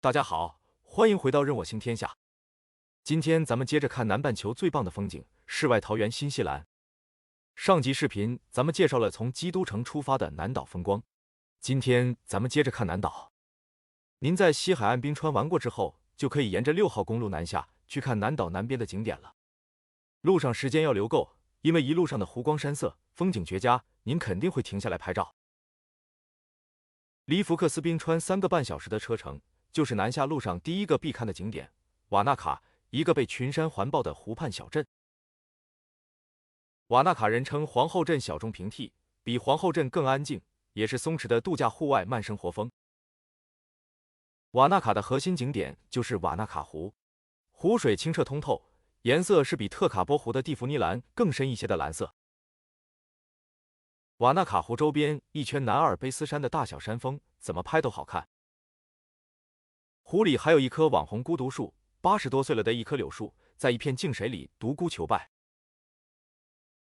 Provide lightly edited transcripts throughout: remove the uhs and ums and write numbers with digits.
大家好，欢迎回到任我行天下。今天咱们接着看南半球最棒的风景——世外桃源新西兰。上集视频咱们介绍了从基督城出发的南岛风光，今天咱们接着看南岛。您在西海岸冰川玩过之后，就可以沿着6号公路南下，去看南岛南边的景点了。路上时间要留够，因为一路上的湖光山色，风景绝佳，您肯定会停下来拍照。离福克斯冰川3个半小时的车程。就是南下路上第一个必看的景点——瓦纳卡，一个被群山环抱的湖畔小镇。瓦纳卡人称皇后镇小众平替，比皇后镇更安静，也是松弛的度假户外慢生活风。瓦纳卡的核心景点就是瓦纳卡湖，湖水清澈通透，颜色是比特卡波湖的蒂芙尼蓝更深一些的蓝色。瓦纳卡湖周边一圈南阿尔卑斯山的大小山峰，怎么拍都好看。湖里还有一棵网红孤独树，80多岁了的一棵柳树，在一片净水里独孤求败。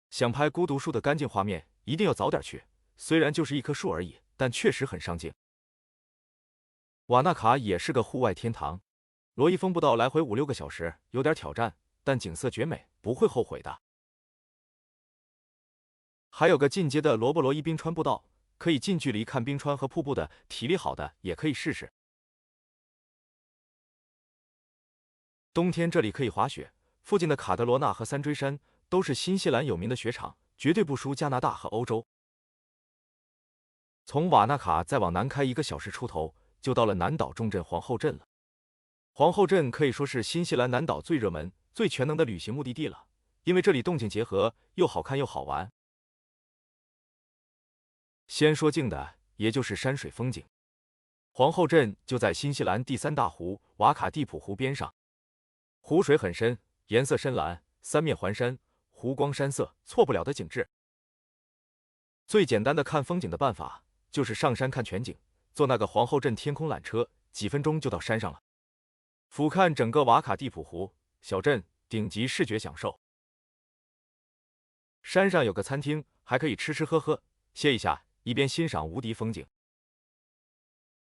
想拍孤独树的干净画面，一定要早点去。虽然就是一棵树而已，但确实很上镜。瓦纳卡也是个户外天堂，罗伊风步道来回5、6个小时，有点挑战，但景色绝美，不会后悔的。还有个进阶的罗伯罗伊冰川步道，可以近距离看冰川和瀑布的，体力好的也可以试试。冬天这里可以滑雪，附近的卡德罗纳和三锥山都是新西兰有名的雪场，绝对不输加拿大和欧洲。从瓦纳卡再往南开1个小时出头，就到了南岛重镇皇后镇了。皇后镇可以说是新西兰南岛最热门、最全能的旅行目的地了，因为这里动静结合，又好看又好玩。先说静的，也就是山水风景。皇后镇就在新西兰第3大湖瓦卡蒂普湖边上。湖水很深，颜色深蓝，三面环山，湖光山色，错不了的景致。最简单的看风景的办法，就是上山看全景，坐那个皇后镇天空缆车，几分钟就到山上了。俯瞰整个瓦卡蒂普湖小镇，顶级视觉享受。山上有个餐厅，还可以吃吃喝喝，歇一下，一边欣赏无敌风景。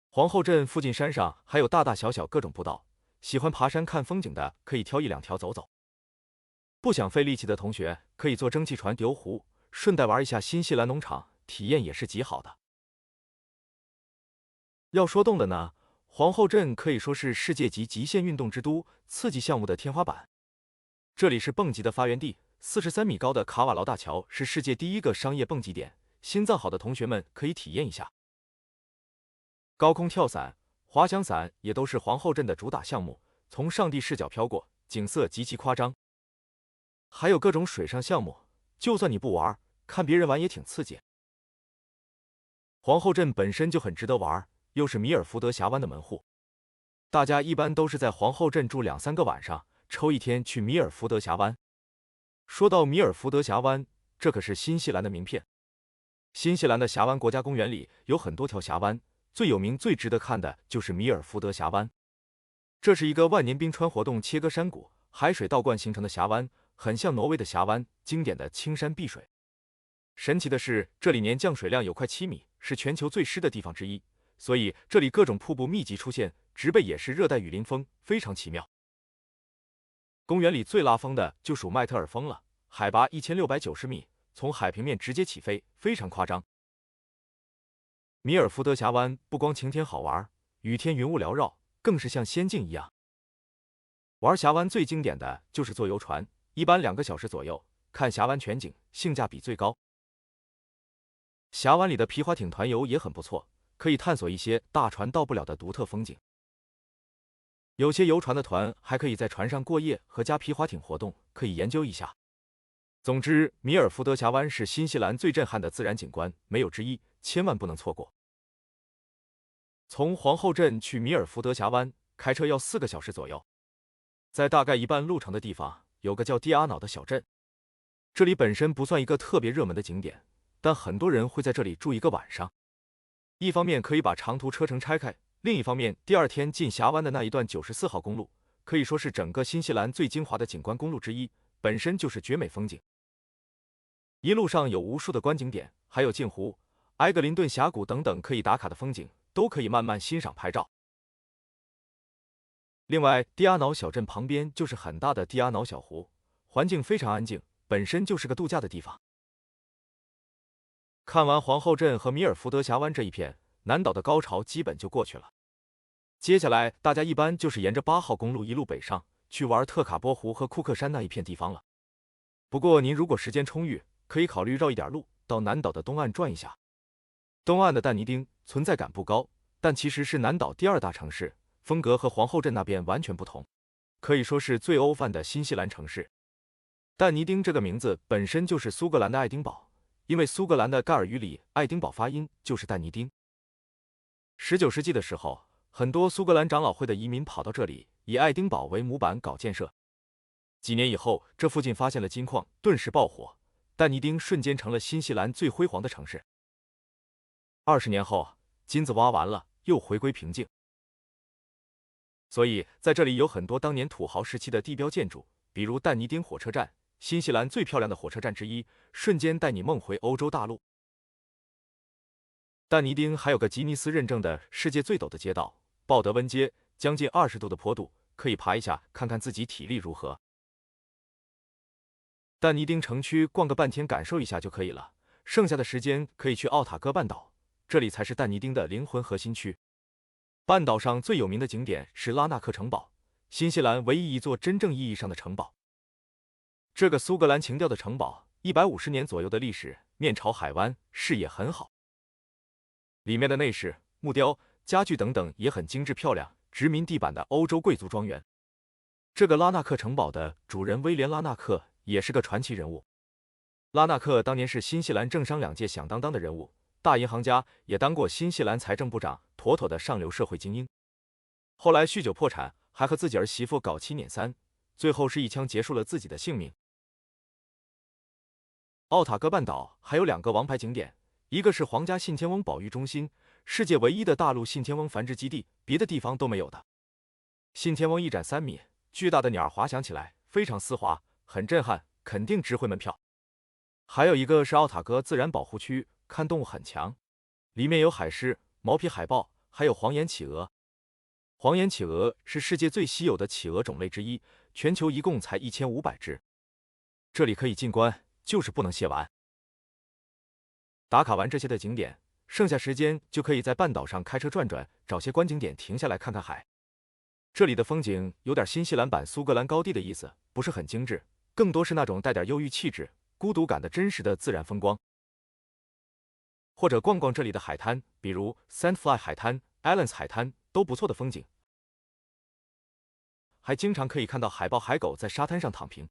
皇后镇附近山上还有大大小小各种步道。喜欢爬山看风景的，可以挑1、2条走走。不想费力气的同学，可以坐蒸汽船游湖，顺带玩一下新西兰农场，体验也是极好的。要说动的呢，皇后镇可以说是世界级极限运动之都，刺激项目的天花板。这里是蹦极的发源地，43米高的卡瓦劳大桥是世界第1个商业蹦极点，心脏好的同学们可以体验一下。高空跳伞、滑翔伞也都是皇后镇的主打项目，从上帝视角飘过，景色极其夸张。还有各种水上项目，就算你不玩，看别人玩也挺刺激。皇后镇本身就很值得玩，又是米尔福德峡湾的门户，大家一般都是在皇后镇住2、3个晚上，抽1天去米尔福德峡湾。说到米尔福德峡湾，这可是新西兰的名片。新西兰的峡湾国家公园里有很多条峡湾，最有名、最值得看的就是米尔福德峡湾。这是一个万年冰川活动切割山谷、海水倒灌形成的峡湾，很像挪威的峡湾，经典的青山碧水。神奇的是，这里年降水量有快7米，是全球最湿的地方之一，所以这里各种瀑布密集出现，植被也是热带雨林风，非常奇妙。公园里最拉风的就属麦特尔峰了，海拔1690米，从海平面直接起飞，非常夸张。米尔福德峡湾不光晴天好玩，雨天云雾缭绕，更是像仙境一样。玩峡湾最经典的就是坐游船，一般2个小时左右，看峡湾全景，性价比最高。峡湾里的皮划艇团游也很不错，可以探索一些大船到不了的独特风景。有些游船的团还可以在船上过夜和加皮划艇活动，可以研究一下。总之，米尔福德峡湾是新西兰最震撼的自然景观，没有之一，千万不能错过。从皇后镇去米尔福德峡湾，开车要4个小时左右。在大概一半路程的地方，有个叫蒂阿瑙的小镇。这里本身不算一个特别热门的景点，但很多人会在这里住1个晚上。一方面可以把长途车程拆开，另一方面第2天进峡湾的那一段94号公路，可以说是整个新西兰最精华的景观公路之一，本身就是绝美风景。一路上有无数的观景点，还有镜湖、埃格林顿峡谷等等可以打卡的风景，都可以慢慢欣赏拍照。另外，蒂阿瑙小镇旁边就是很大的蒂阿瑙小湖，环境非常安静，本身就是个度假的地方。看完皇后镇和米尔福德峡湾这一片，南岛的高潮基本就过去了。接下来，大家一般就是沿着8号公路一路北上，去玩特卡波湖和库克山那一片地方了。不过，您如果时间充裕，可以考虑绕一点路，到南岛的东岸转一下。东岸的但尼丁存在感不高，但其实是南岛第2大城市，风格和皇后镇那边完全不同，可以说是最欧范的新西兰城市。但尼丁这个名字本身就是苏格兰的爱丁堡，因为苏格兰的盖尔语里爱丁堡发音就是但尼丁。19世纪的时候，很多苏格兰长老会的移民跑到这里，以爱丁堡为模板搞建设。几年以后，这附近发现了金矿，顿时爆火，但尼丁瞬间成了新西兰最辉煌的城市。20年后，金子挖完了，又回归平静。所以在这里有很多当年土豪时期的地标建筑，比如但尼丁火车站，新西兰最漂亮的火车站之一，瞬间带你梦回欧洲大陆。但尼丁还有个吉尼斯认证的世界最陡的街道——鲍德温街，将近20度的坡度，可以爬一下，看看自己体力如何。但尼丁城区逛个半天，感受一下就可以了，剩下的时间可以去奥塔哥半岛，这里才是但尼丁的灵魂核心区。半岛上最有名的景点是拉纳克城堡，新西兰唯一一座真正意义上的城堡。这个苏格兰情调的城堡，150年左右的历史，面朝海湾，视野很好。里面的内饰、木雕、家具等等也很精致漂亮，殖民地版的欧洲贵族庄园。这个拉纳克城堡的主人威廉·拉纳克也是个传奇人物。拉纳克当年是新西兰政商两界响当当的人物，大银行家，也当过新西兰财政部长，妥妥的上流社会精英。后来酗酒破产，还和自己儿媳妇搞7撵3，最后是一枪结束了自己的性命。奥塔哥半岛还有2个王牌景点，一个是皇家信天翁保育中心，世界唯一的大陆信天翁繁殖基地，别的地方都没有的。信天翁一展3米，巨大的鸟滑翔起来，非常丝滑，很震撼，肯定值回门票。还有一个是奥塔哥自然保护区，看动物很强，里面有海狮、毛皮海豹，还有黄眼企鹅。黄眼企鹅是世界最稀有的企鹅种类之一，全球一共才1500只。这里可以进关，就是不能亵玩。打卡完这些的景点，剩下时间就可以在半岛上开车转转，找些观景点停下来看看海。这里的风景有点新西兰版苏格兰高地的意思，不是很精致，更多是那种带点忧郁气质、孤独感的真实的自然风光。或者逛逛这里的海滩，比如 Sandfly 海滩、Islands 海滩，都不错的风景。还经常可以看到海豹、海狗在沙滩上躺平。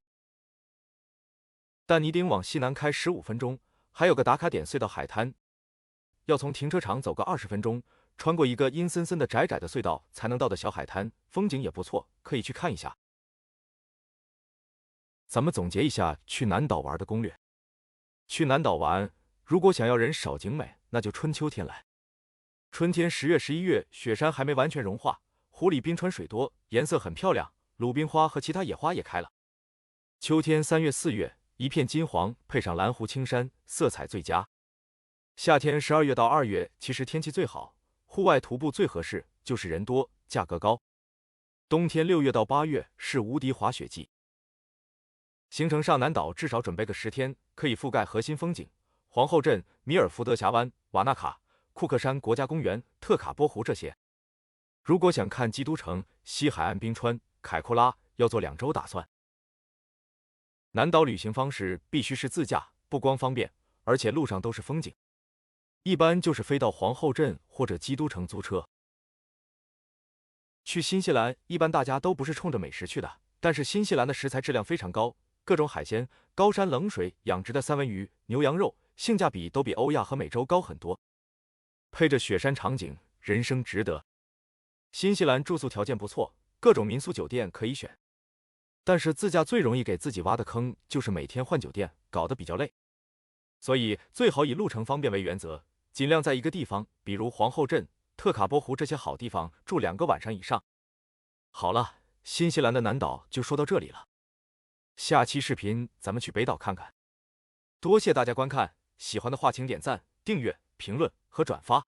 但尼丁往西南开15分钟，还有个打卡点隧道海滩，要从停车场走个20分钟，穿过一个阴森森的窄窄的隧道才能到的小海滩，风景也不错，可以去看一下。咱们总结一下去南岛玩的攻略。去南岛玩，如果想要人少景美，那就春秋天来。春天10月、11月，雪山还没完全融化，湖里冰川水多，颜色很漂亮，鲁冰花和其他野花也开了。秋天3月、4月，一片金黄，配上蓝湖青山，色彩最佳。夏天12月到2月，其实天气最好，户外徒步最合适，就是人多，价格高。冬天6月到8月是无敌滑雪季。行程上南岛至少准备个10天，可以覆盖核心风景：皇后镇、米尔福德峡湾、瓦纳卡、库克山国家公园、特卡波湖这些。如果想看基督城、西海岸冰川、凯库拉，要做2周打算。南岛旅行方式必须是自驾，不光方便，而且路上都是风景。一般就是飞到皇后镇或者基督城租车。去新西兰，一般大家都不是冲着美食去的，但是新西兰的食材质量非常高，各种海鲜、高山冷水养殖的三文鱼、牛羊肉，性价比都比欧亚和美洲高很多。配着雪山场景，人生值得。新西兰住宿条件不错，各种民宿酒店可以选。但是自驾最容易给自己挖的坑就是每天换酒店，搞得比较累。所以最好以路程方便为原则，尽量在一个地方，比如皇后镇、特卡波湖这些好地方住2个晚上以上。好了，新西兰的南岛就说到这里了。下期视频咱们去北岛看看。多谢大家观看，喜欢的话请点赞、订阅、评论和转发。